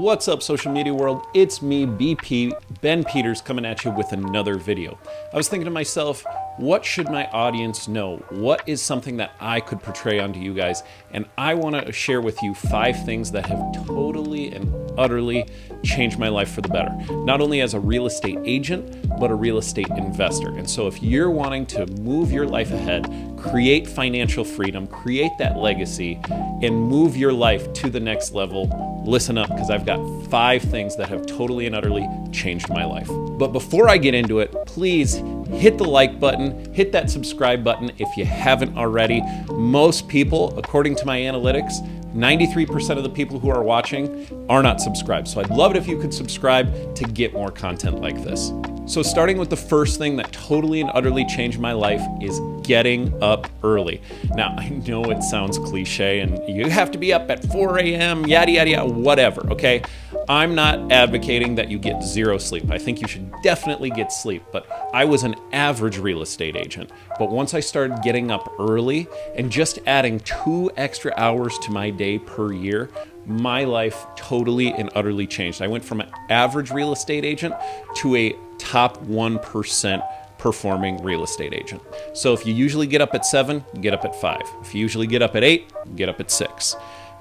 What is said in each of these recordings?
What's up, social media world? It's me, BP, Ben Peters, coming at you with another video. I was thinking to myself, what should my audience know? What is something that I could portray onto you guys? And I want to share with you 5 things that have totally and utterly changed my life for the better. Not only as a real estate agent, but a real estate investor. And so if you're wanting to move your life ahead, create financial freedom, create that legacy, and move your life to the next level, listen up, because I've got 5 things that have totally and utterly changed my life. But before I get into it, please hit the like button, hit that subscribe button if you haven't already. Most people, according to my analytics, 93% of the people who are watching are not subscribed. So I'd love it if you could subscribe to get more content like this. So starting with the first thing that totally and utterly changed my life is getting up early. Now, I know it sounds cliche and you have to be up at 4 a.m., yada, yada, yada, whatever, okay? I'm not advocating that you get 0 sleep. I think you should definitely get sleep, but I was an average real estate agent. But once I started getting up early and just adding 2 extra hours to my day per year, my life totally and utterly changed. I went from an average real estate agent to a top 1% performing real estate agent. So if you usually get up at 7, get up at 5. If you usually get up at 8, get up at 6.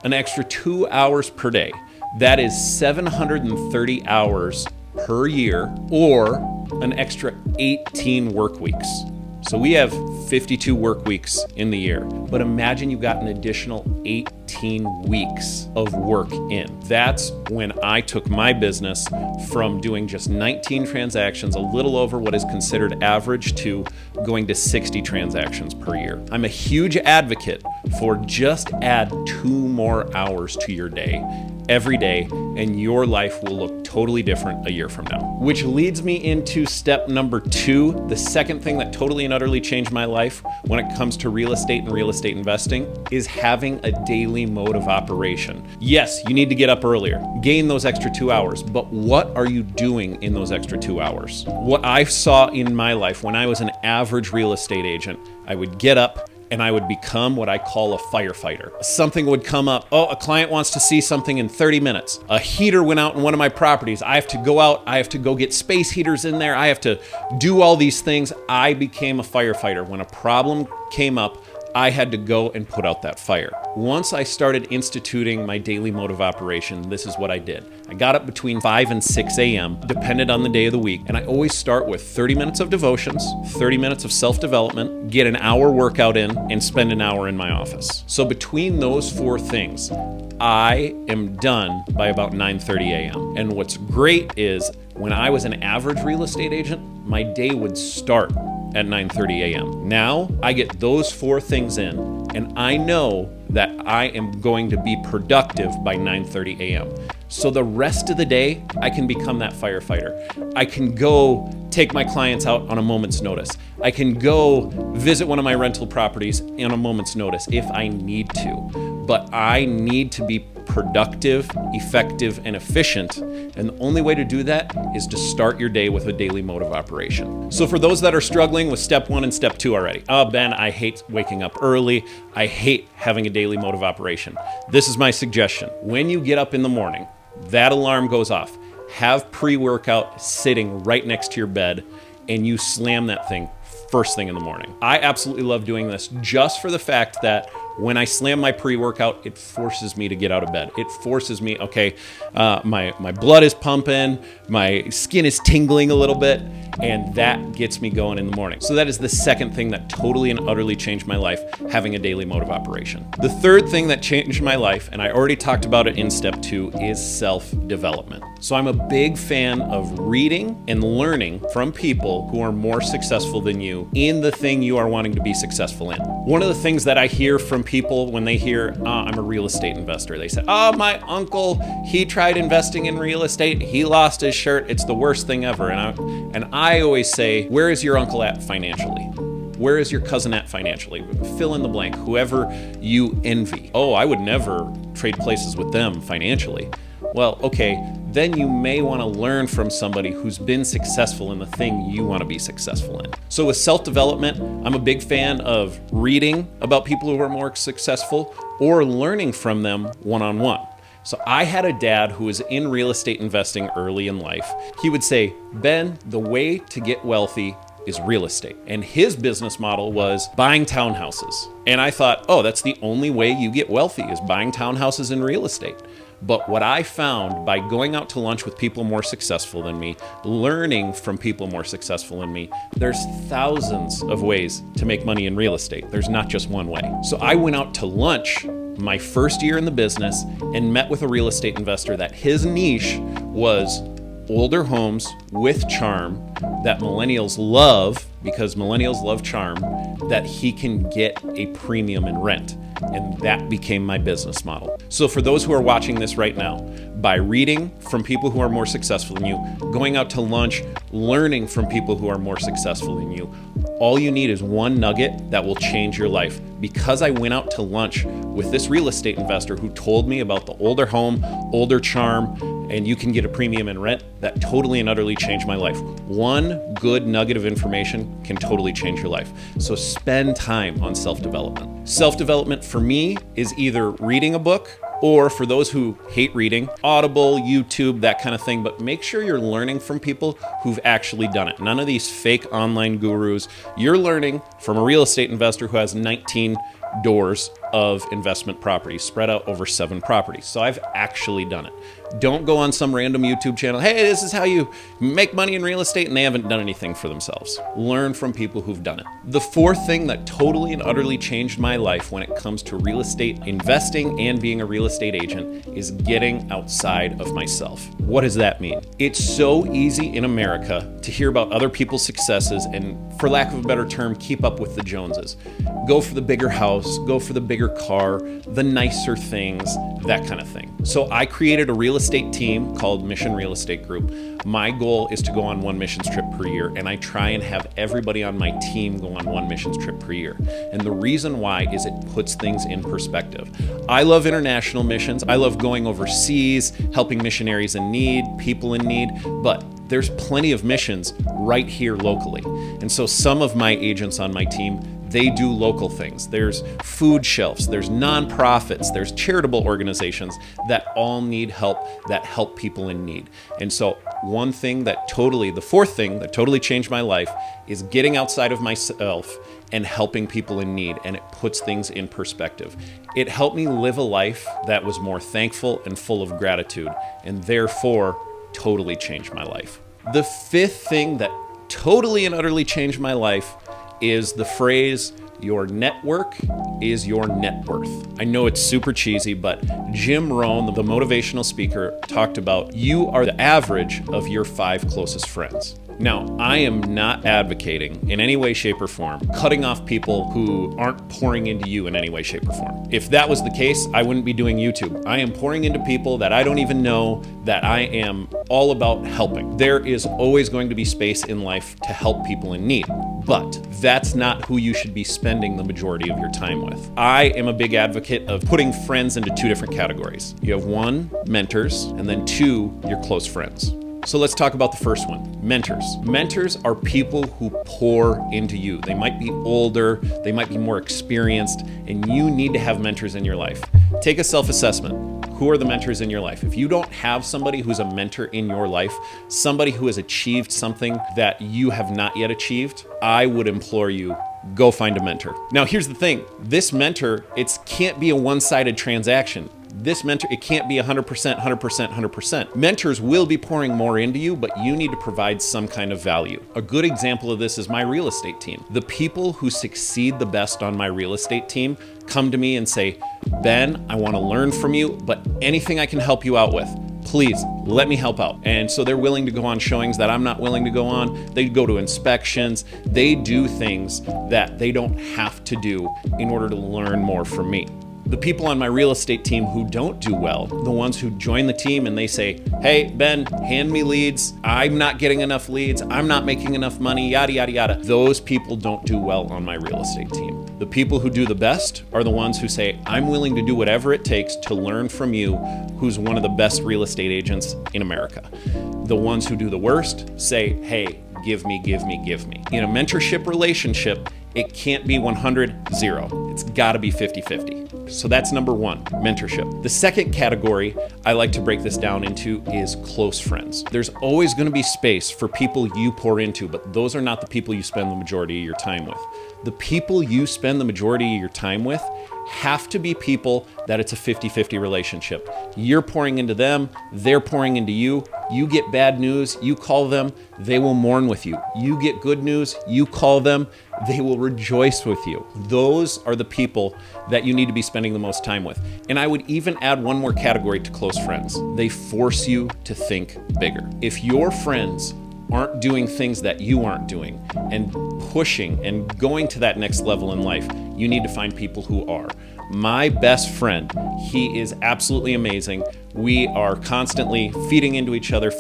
An extra 2 hours per day. That is 730 hours per year, or an extra 18 work weeks. So we have 52 work weeks in the year, but imagine you got an additional 18 weeks of work in. That's when I took my business from doing just 19 transactions, a little over what is considered average, to going to 60 transactions per year. I'm a huge advocate for just add 2 more hours to your day every day, and your life will look totally different a year from now. Which leads me into step number 2, the second thing that totally and utterly changed my life when it comes to real estate and real estate investing, is having a daily mode of operation. Yes, you need to get up earlier, gain those extra 2 hours, but what are you doing in those extra 2 hours? What I saw in my life when I was an average real estate agent, I would get up and I would become what I call a firefighter. Something would come up. Oh, a client wants to see something in 30 minutes. A heater went out in one of my properties. I have to go out. I have to go get space heaters in there. I have to do all these things. I became a firefighter. When a problem came up, I had to go and put out that fire. Once I started instituting my daily mode of operation, this is what I did. I got up between 5 and 6 a.m., depended on the day of the week, and I always start with 30 minutes of devotions, 30 minutes of self-development, get an hour workout in, and spend an hour in my office. So between those 4 things, I am done by about 9:30 a.m. And what's great is when I was an average real estate agent, my day would start at 9:30 a.m. Now I get those 4 things in, and I know that I am going to be productive by 9:30 a.m. So the rest of the day, I can become that firefighter. I can go take my clients out on a moment's notice. I can go visit one of my rental properties on a moment's notice if I need to. But I need to be productive, effective, and efficient. And the only way to do that is to start your day with a daily mode of operation. So for those that are struggling with step 1 and step 2 already, oh, Ben, I hate waking up early. I hate having a daily mode of operation. This is my suggestion. When you get up in the morning, that alarm goes off. Have pre-workout sitting right next to your bed, and you slam that thing first thing in the morning. I absolutely love doing this just for the fact that when I slam my pre-workout, it forces me to get out of bed. It forces me, okay, my blood is pumping, my skin is tingling a little bit, and that gets me going in the morning. So that is the second thing that totally and utterly changed my life, having a daily mode of operation. The third thing that changed my life, and I already talked about it in step 2, is self-development. So I'm a big fan of reading and learning from people who are more successful than you in the thing you are wanting to be successful in. One of the things that I hear from people when they hear, I'm a real estate investor, they say, my uncle, he tried investing in real estate, he lost his shirt, it's the worst thing ever. And I always say, where is your uncle at financially? Where is your cousin at financially? Fill in the blank, whoever you envy. Oh, I would never trade places with them financially. Well, okay, then you may want to learn from somebody who's been successful in the thing you want to be successful in. So with self-development, I'm a big fan of reading about people who are more successful or learning from them one-on-one. So I had a dad who was in real estate investing early in life. He would say, Ben, the way to get wealthy is real estate. And his business model was buying townhouses. And I thought, oh, that's the only way you get wealthy is buying townhouses in real estate. But what I found by going out to lunch with people more successful than me, learning from people more successful than me, there's thousands of ways to make money in real estate. There's not just one way. So I went out to lunch my first year in the business and met with a real estate investor that his niche was older homes with charm that millennials love, because millennials love charm, that he can get a premium in rent. And that became my business model. So for those who are watching this right now, by reading from people who are more successful than you, going out to lunch, learning from people who are more successful than you, all you need is one nugget that will change your life. Because I went out to lunch with this real estate investor who told me about the older home, older charm, and you can get a premium in rent, that totally and utterly changed my life. One good nugget of information can totally change your life. So spend time on self-development. Self-development for me is either reading a book, or for those who hate reading, Audible, YouTube, that kind of thing, but make sure you're learning from people who've actually done it. None of these fake online gurus. You're learning from a real estate investor who has 19 doors of investment properties spread out over 7 properties. So I've actually done it. Don't go on some random YouTube channel. Hey, this is how you make money in real estate, and they haven't done anything for themselves. Learn from people who've done it. The fourth thing that totally and utterly changed my life when it comes to real estate investing and being a real estate agent is getting outside of myself. What does that mean? It's so easy in America to hear about other people's successes and, for lack of a better term, keep up with the Joneses. Go for the bigger house, go for the bigger car, the nicer things, that kind of thing. So I created a real estate team called Mission Real Estate Group. My goal is to go on 1 missions trip per year, and I try and have everybody on my team go on 1 missions trip per year. And the reason why is it puts things in perspective. I love international missions. I love going overseas, helping missionaries in need, people in need, but there's plenty of missions right here locally. And so some of my agents on my team, they do local things. There's food shelves, there's nonprofits, there's charitable organizations that all need help, that help people in need. And so the fourth thing that totally changed my life is getting outside of myself and helping people in need, and it puts things in perspective. It helped me live a life that was more thankful and full of gratitude, and therefore totally changed my life. The fifth thing that totally and utterly changed my life is the phrase, your network is your net worth. I know it's super cheesy, but Jim Rohn, the motivational speaker, talked about you are the average of your 5 closest friends. Now, I am not advocating in any way, shape, or form cutting off people who aren't pouring into you in any way, shape, or form. If that was the case, I wouldn't be doing YouTube. I am pouring into people that I don't even know, that I am all about helping. There is always going to be space in life to help people in need, but that's not who you should be spending the majority of your time with. I am a big advocate of putting friends into 2 different categories. You have 1, mentors, and then 2, your close friends. So let's talk about the first one, mentors. Mentors are people who pour into you. They might be older, they might be more experienced, and you need to have mentors in your life. Take a self-assessment. Who are the mentors in your life? If you don't have somebody who's a mentor in your life, somebody who has achieved something that you have not yet achieved, I would implore you, go find a mentor. Now, here's the thing. This mentor, it can't be a one-sided transaction. This mentor, it can't be 100%, 100%, 100%. Mentors will be pouring more into you, but you need to provide some kind of value. A good example of this is my real estate team. The people who succeed the best on my real estate team come to me and say, Ben, I want to learn from you, but anything I can help you out with, please let me help out. And so they're willing to go on showings that I'm not willing to go on. They go to inspections. They do things that they don't have to do in order to learn more from me. The people on my real estate team who don't do well, the ones who join the team and they say, hey, Ben, hand me leads. I'm not getting enough leads. I'm not making enough money, yada, yada, yada. Those people don't do well on my real estate team. The people who do the best are the ones who say, I'm willing to do whatever it takes to learn from you, who's one of the best real estate agents in America. The ones who do the worst say, hey, give me, give me, give me. In a mentorship relationship, it can't be 100-0. It's gotta be 50-50. So that's number one, mentorship. The second category I like to break this down into is close friends. There's always going to be space for people you pour into, but those are not the people you spend the majority of your time with. The people you spend the majority of your time with have to be people that it's a 50-50 relationship. You're pouring into them, they're pouring into you. You get bad news, you call them, they will mourn with you. You get good news, you call them, they will rejoice with you. Those are the people that you need to be spending the most time with. And I would even add one more category to close friends. They force you to think bigger. If your friends aren't doing things that you aren't doing and pushing and going to that next level in life, you need to find people who are. My best friend, he is absolutely amazing. We are constantly feeding into each other,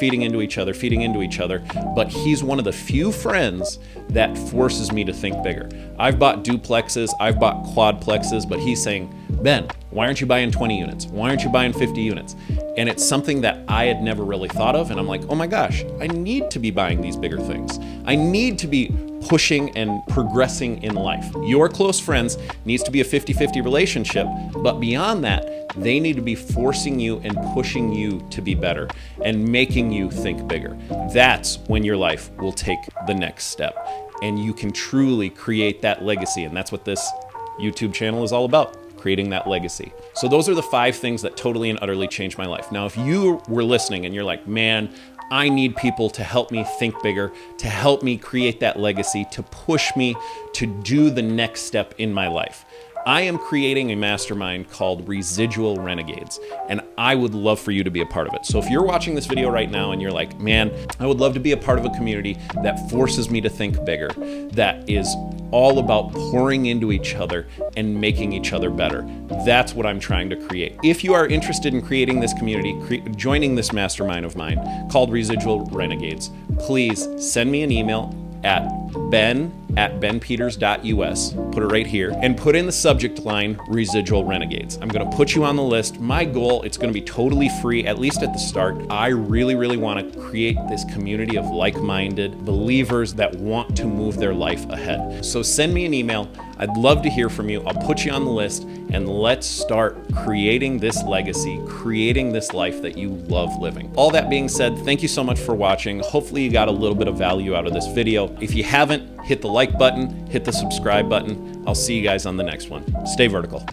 but he's one of the few friends that forces me to think bigger. I've bought duplexes, I've bought quadplexes, but he's saying, Ben, why aren't you buying 20 units? Why aren't you buying 50 units? And it's something that I had never really thought of. And I'm like, oh my gosh, I need to be buying these bigger things. I need to be pushing and progressing in life. Your close friends needs to be a 50-50 relationship, but beyond that, they need to be forcing you and pushing you to be better and making you think bigger. That's when your life will take the next step and you can truly create that legacy. And that's what this YouTube channel is all about. Creating that legacy. So those are the 5 things that totally and utterly changed my life. Now, if you were listening and you're like, man, I need people to help me think bigger, to help me create that legacy, to push me to do the next step in my life, I am creating a mastermind called Residual Renegades, and I would love for you to be a part of it. So if you're watching this video right now and you're like, man, I would love to be a part of a community that forces me to think bigger, that is all about pouring into each other and making each other better. That's what I'm trying to create. If you are interested in creating this community, joining this mastermind of mine called Residual Renegades, please send me an email at ben@benpeters.us, put it right here, and put in the subject line, Residual Renegades. I'm gonna put you on the list. My goal, it's gonna be totally free, at least at the start. I really, really wanna create this community of like-minded believers that want to move their life ahead. So send me an email. I'd love to hear from you. I'll put you on the list and let's start creating this legacy, creating this life that you love living. All that being said, thank you so much for watching. Hopefully you got a little bit of value out of this video. If you haven't, hit the like button, hit the subscribe button. I'll see you guys on the next one. Stay vertical.